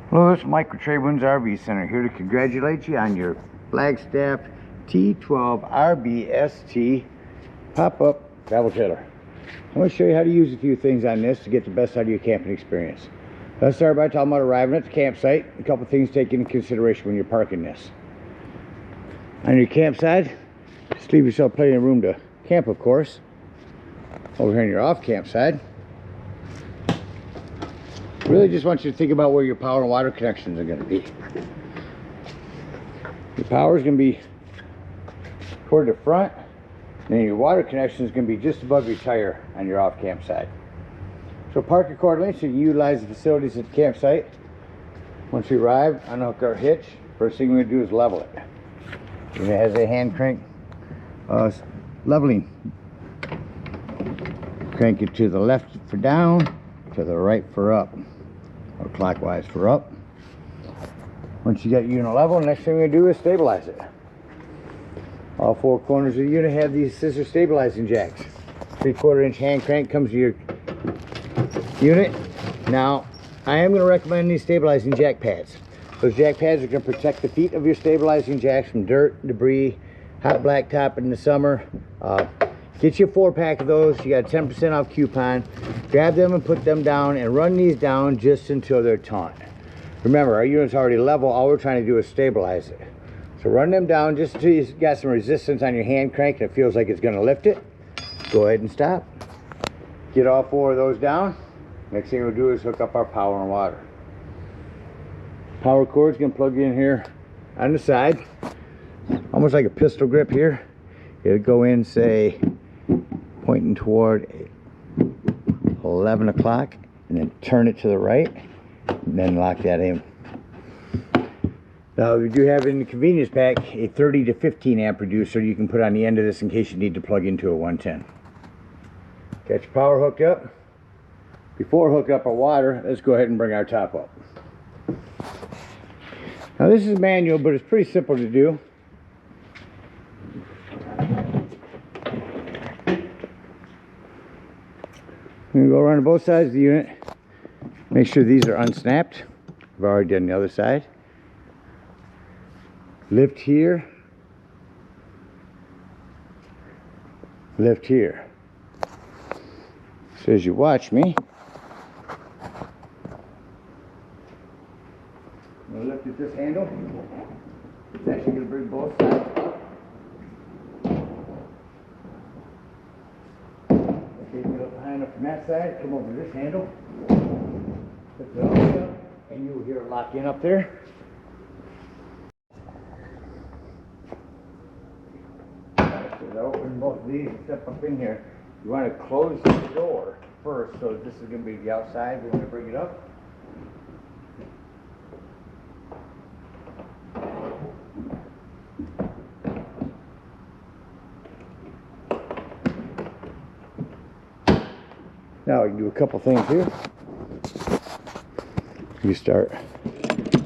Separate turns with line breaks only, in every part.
Hello, this is Mike with TradeWinds RV Center, here to congratulate you on your Flagstaff T12RBST pop-up travel trailer. I'm going to show you how to use a few things on this to get the best out of your camping experience. Let's start by talking about arriving at the campsite. A couple things to take into consideration when you're parking this. On your campsite, just leave yourself plenty of room to camp, of course. Over here on your off campsite, really just want you to think about where your power and water connections are going to be. Your power is going to be toward the front, and then your water connection is going to be just above your tire on your off campsite. So park accordingly so you can utilize the facilities at the campsite. Once you arrive, unhook our hitch. First thing we're going to do is level it. It has a hand crank leveling. Crank it to the left for down, to the right for up, or clockwise for up. Once you got your unit level, next thing we're going to do is stabilize it. All four corners of the unit have these scissor stabilizing jacks. 3/4 inch hand crank comes to your unit. Now, I am going to recommend these stabilizing jack pads. Those jack pads are going to protect the feet of your stabilizing jacks from dirt, debris, hot blacktop in the summer. Get you a 4-pack of those. You got a 10% off coupon. Grab them and put them down and run these down just until they're taut. Remember, our unit's already level. All we're trying to do is stabilize it. So run them down just until you got some resistance on your hand crank and it feels like it's going to lift it. Go ahead and stop. Get all four of those down. Next thing we'll do is hook up our power and water. Power cord's going to plug in here on the side. Almost like a pistol grip here. It'll go in, say, pointing toward 11 o'clock, and then turn it to the right, and then lock that in. Now, we do have in the convenience pack a 30 to 15 amp reducer you can put on the end of this in case you need to plug into a 110. Got your power hooked up. Before hooking up our water, let's go ahead and bring our top up. Now, this is manual, but it's pretty simple to do. I'm going to go around to both sides of the unit. Make sure these are unsnapped. I've already done the other side. Lift here. Lift here. So as you watch me, I'm going to lift at this handle. It's actually going to bring both sides up. Take it up high enough from that side, come over to this handle, lift it all the way up, and you'll hear it lock in up there. As I open both of these and step up in here, you want to close the door first, so this is going to be the outside. We're going to bring it up. Now we can do a couple things here. You start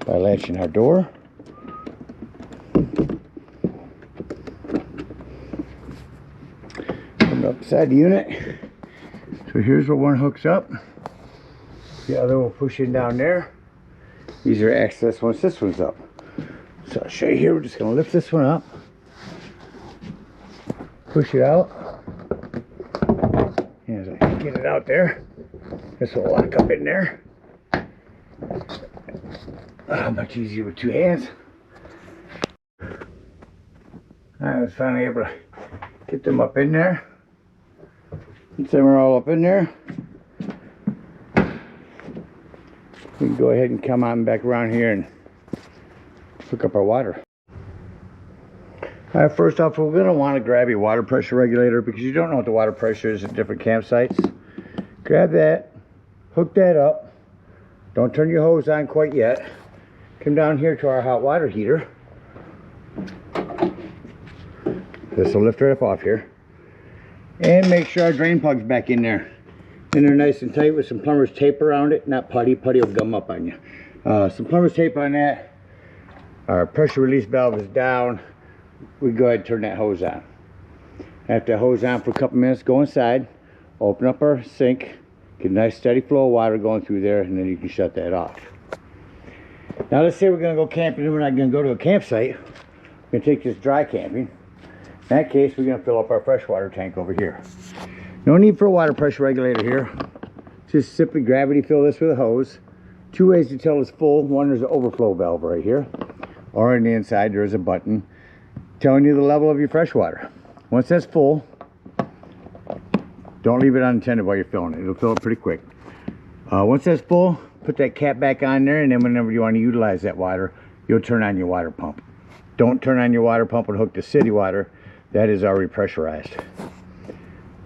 by latching our door. Come up beside the unit. So here's where one hooks up. The other will push in down there. These are access once this one's up. So I'll show you here. We're just going to lift this one up. Push it out. As I get it out there, this will lock up in there. Much easier with two hands. I was finally able to get them up in there. Once them are all up in there, we can go ahead and come on back around here and hook up our water. Alright, first off, we're going to want to grab your water pressure regulator because you don't know what the water pressure is at different campsites. Grab that, hook that up. Don't turn your hose on quite yet. Come down here to our hot water heater. This will lift right up off here. And make sure our drain plug's back in there. And they're nice and tight with some plumber's tape around it. Not putty. Putty will gum up on you. Some plumber's tape on that. Our pressure release valve is down. We go ahead and turn that hose on. After that hose on for a couple minutes, go inside, open up our sink, get a nice steady flow of water going through there, and then you can shut that off. Now let's say we're going to go camping and we're not going to go to a campsite. We're going to take this dry camping. In that case, we're going to fill up our freshwater tank over here. No need for a water pressure regulator here. Just simply gravity fill this with a hose. Two ways to tell it's full. One, there's an overflow valve right here. Or on the inside, there's a button telling you the level of your freshwater. Once that's full, don't leave it unattended while you're filling it. It'll fill it pretty quick. Once that's full, put that cap back on there, and then whenever you want to utilize that water, you'll turn on your water pump. Don't turn on your water pump and hook to city water. That is already pressurized.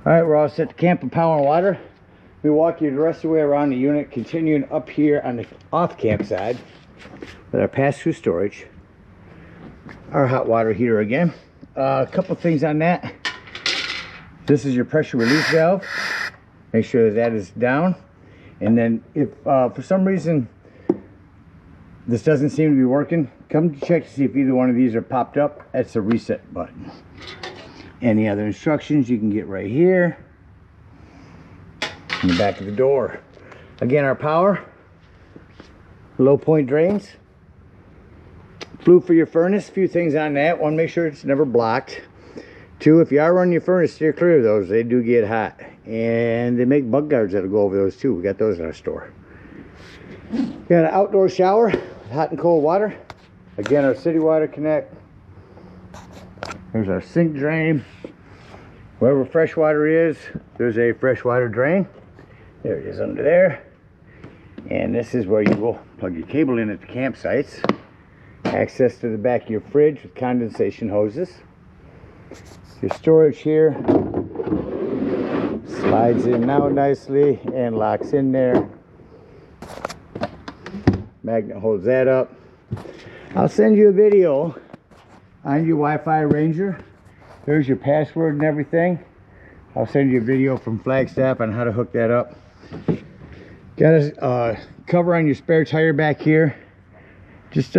Alright, we're all set to camp and power and water. We walk you the rest of the way around the unit, continuing up here on the off-camp side with our pass-through storage. Our hot water heater again. A couple things on that. This is your pressure release valve. Make sure that is down. And then if for some reason this doesn't seem to be working, come to check to see if either one of these are popped up. That's the reset button. Any other instructions you can get right here in the back of the door. Again, our power, low point drains, flue for your furnace. A few things on that. One, make sure it's never blocked. Two, if you are running your furnace, steer clear of those. They do get hot, and they make bug guards that'll go over those too. We got those in our store. Got an outdoor shower with hot and cold water. Again, our city water connect. There's our sink drain. Wherever fresh water is, there's a freshwater drain. There it is under there. And this is where you will plug your cable in at the campsites. Access to the back of your fridge with condensation hoses. Your storage here slides in now nicely and locks in there. Magnet holds that up. I'll send you a video on your Wi-Fi Ranger. There's your password and everything. I'll send you a video from Flagstaff on how to hook that up. Got a cover on your spare tire back here. Just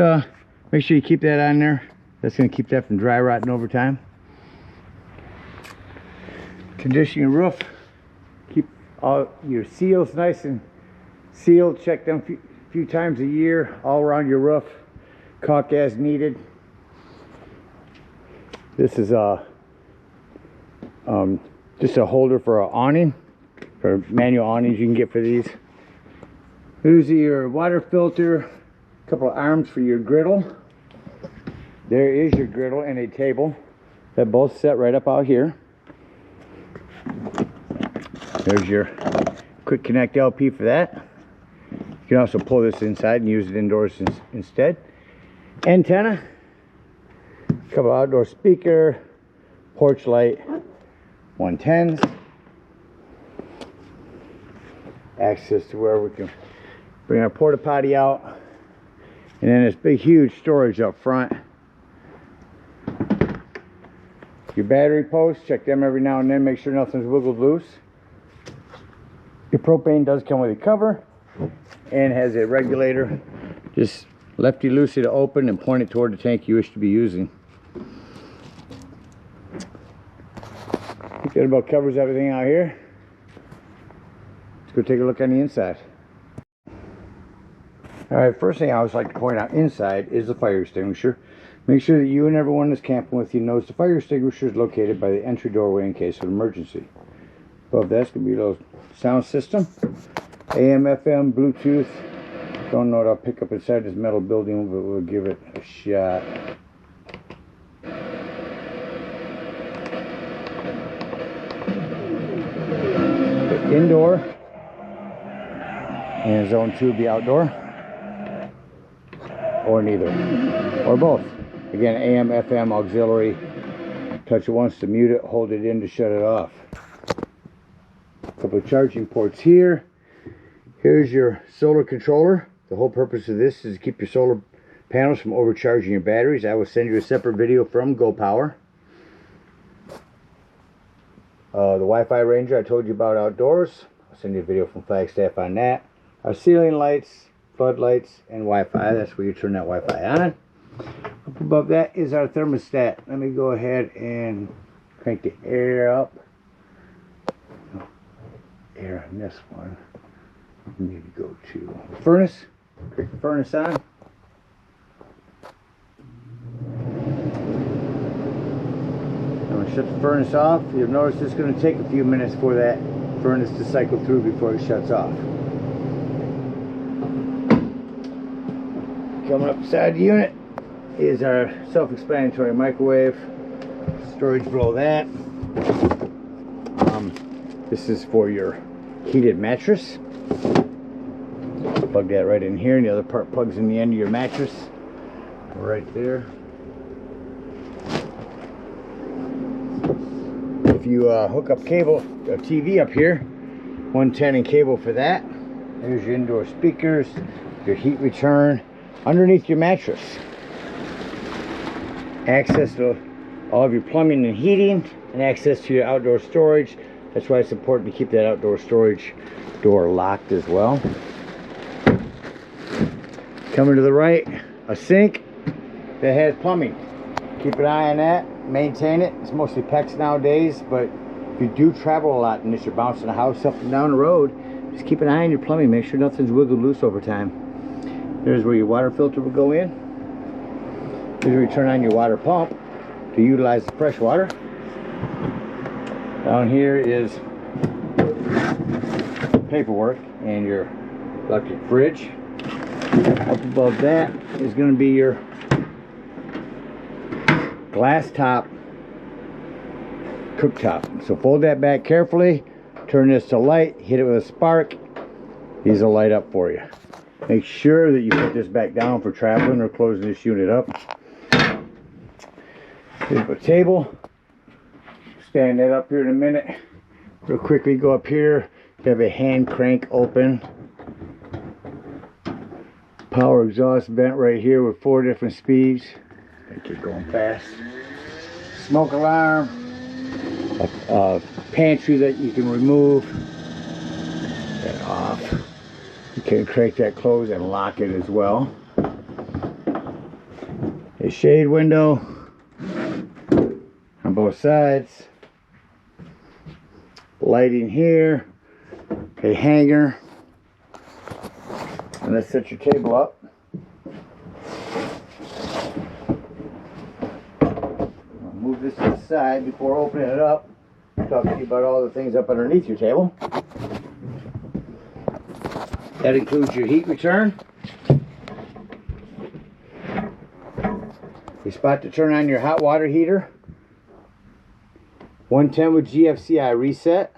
make sure you keep that on there. That's going to keep that from dry rotting over time. Condition your roof. Keep all your seals nice and sealed. Check them a few times a year all around your roof. Caulk as needed. This is just a holder for an awning, for manual awnings you can get for these. Here's your water filter, a couple of arms for your griddle. There is your griddle and a table that both set right up out here. There's your quick connect LP for that. You can also pull this inside and use it indoors instead. Antenna, a couple of outdoor speaker, porch light, 110s. Access to where we can bring our porta potty out. And then this big huge storage up front. Your battery posts, check them every now and then, make sure nothing's wiggled loose. Your propane does come with a cover and has a regulator. Just lefty-loosey to open and point it toward the tank you wish to be using. I think that about covers everything out here. Let's go take a look on the inside. Alright, first thing I always like to point out inside is the fire extinguisher. Make sure that you and everyone that's camping with you knows the fire extinguisher is located by the entry doorway in case of an emergency. Above that's going to be a little sound system. AM, FM, Bluetooth. Don't know what I'll pick up inside this metal building, but we'll give it a shot. Indoor. And zone 2 will be outdoor. Or neither. Or both. Again, AM, FM, auxiliary. Touch it once to mute it, hold it in to shut it off. A couple of charging ports here. Here's your solar controller. The whole purpose of this is to keep your solar panels from overcharging your batteries. I will send you a separate video from GoPower. The Wi-Fi Ranger I told you about outdoors. I'll send you a video from Flagstaff on that. Our ceiling lights, floodlights, and Wi-Fi. That's where you turn that Wi-Fi on. Up above that is our thermostat. Let me go ahead and crank the air up. Air on this one. We need to go to furnace. Crank the furnace on. Shut the furnace off. You'll notice it's going to take a few minutes for that furnace to cycle through before it shuts off. Coming up beside the unit is our self-explanatory microwave. Storage below that. This is for your heated mattress. Plug that right in here, and the other part plugs in the end of your mattress. Right there. If you hook up cable, a TV up here, 110 in cable for that. There's your indoor speakers, your heat return underneath your mattress. Access to all of your plumbing and heating, and access to your outdoor storage. That's why it's important to keep that outdoor storage door locked as well. Coming to the right, a sink that has plumbing. Keep an eye on that, maintain it. It's mostly PEX nowadays, but if you do travel a lot and you're bouncing a house up and down the road, just keep an eye on your plumbing. Make sure nothing's wiggled loose over time. There's where your water filter will go in. Here's where you turn on your water pump to utilize the fresh water. Down here is paperwork and your electric fridge. Up above that is going to be your glass top cooktop. So fold that back carefully, turn this to light, hit it with a spark. These will light up for you. Make sure that you put this back down for traveling or closing this unit up. Here's a table. Stand that up here in a minute. Real quickly, go up here. You have a hand crank open. Power exhaust vent right here with 4 different speeds. I keep going fast. Smoke alarm. A pantry that you can remove. That off. You can crank that closed and lock it as well. A shade window on both sides. Lighting here. A hanger. And let's set your table up. I'll move this to the side before opening it up. Talk to you about all the things up underneath your table. That includes your heat return. Your spot to turn on your hot water heater. 110 with GFCI reset.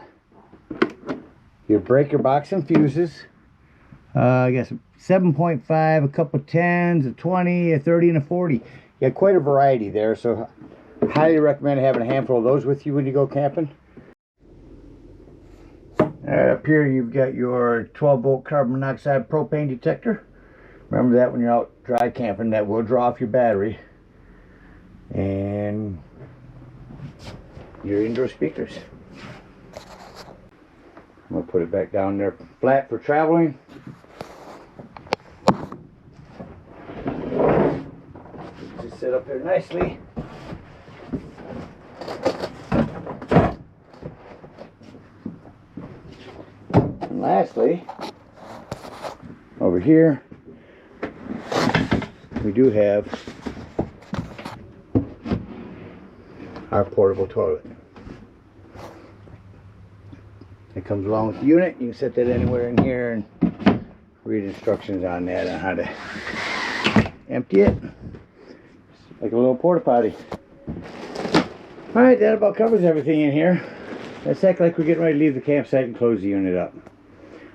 Your breaker box and fuses. I guess 7.5, a couple 10s, a 20, a 30, and a 40. You got quite a variety there, so highly recommend having a handful of those with you when you go camping. Up here you've got your 12-volt carbon monoxide propane detector. Remember that when you're out dry camping, that will draw off your battery. And your indoor speakers. I'm going to put it back down there flat for traveling. Just sit up there nicely. And lastly, over here, we do have our portable toilet. It comes along with the unit. You can set that anywhere in here and read instructions on that on how to empty it. It's like a little porta potty. Alright, that about covers everything in here. Let's act like we're getting ready to leave the campsite and close the unit up.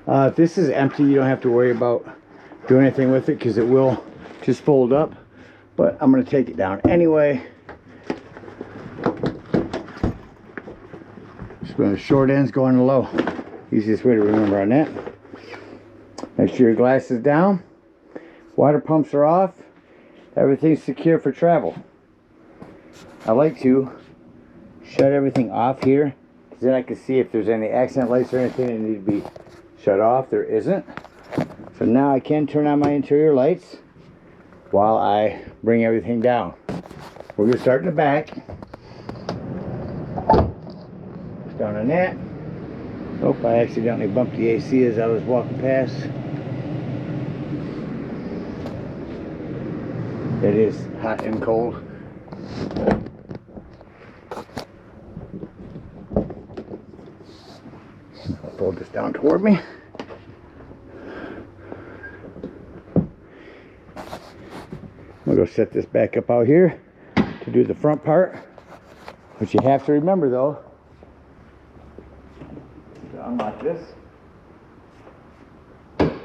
If this is empty, you don't have to worry about doing anything with it because it will just fold up. But I'm going to take it down anyway. The short end's going to low. Easiest way to remember on that. Make sure your glass is down. Water pumps are off. Everything's secure for travel. I like to shut everything off here, because then I can see if there's any accent lights or anything that need to be shut off. There isn't. So now I can turn on my interior lights while I bring everything down. We're going to start in the back. Down on that. Oh, I accidentally bumped the AC as I was walking past. It is hot and cold. hold this down toward me. I'm gonna go set this back up out here to do the front part. What you have to remember though, to unlock this, bring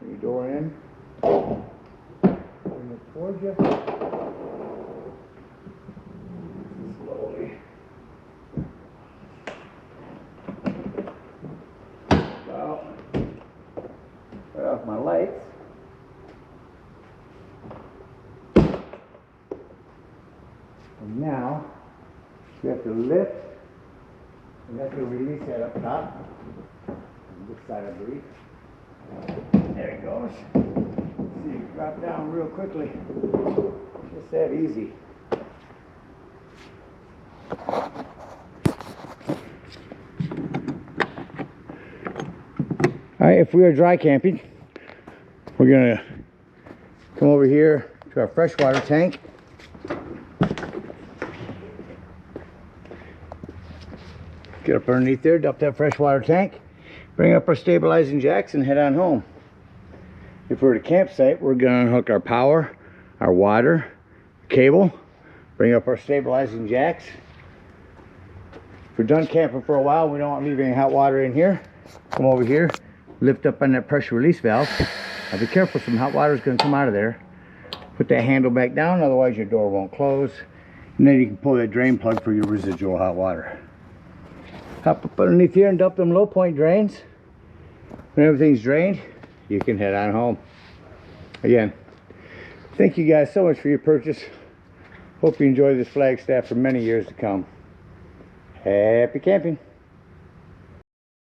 your door in, bring it towards you, slowly. Right off my lights. And now we have to lift and have to release that up top. On this side, I believe. There it goes. See, it drop down real quickly. Just that easy. Alright, if we are dry camping, we're going to come over here to our freshwater tank. Get up underneath there, dump that freshwater tank, bring up our stabilizing jacks and head on home. If we're at a campsite, we're going to unhook our power, our water, cable, bring up our stabilizing jacks. If we're done camping for a while, we don't want to leave any hot water in here, come over here, lift up on that pressure release valve. Now be careful, some hot water is going to come out of there. Put that handle back down, otherwise your door won't close. And then you can pull that drain plug for your residual hot water. Hop up underneath here and dump them low point drains. When everything's drained, you can head on home. Again, thank you guys so much for your purchase. Hope you enjoy this Flagstaff for many years to come. Happy camping.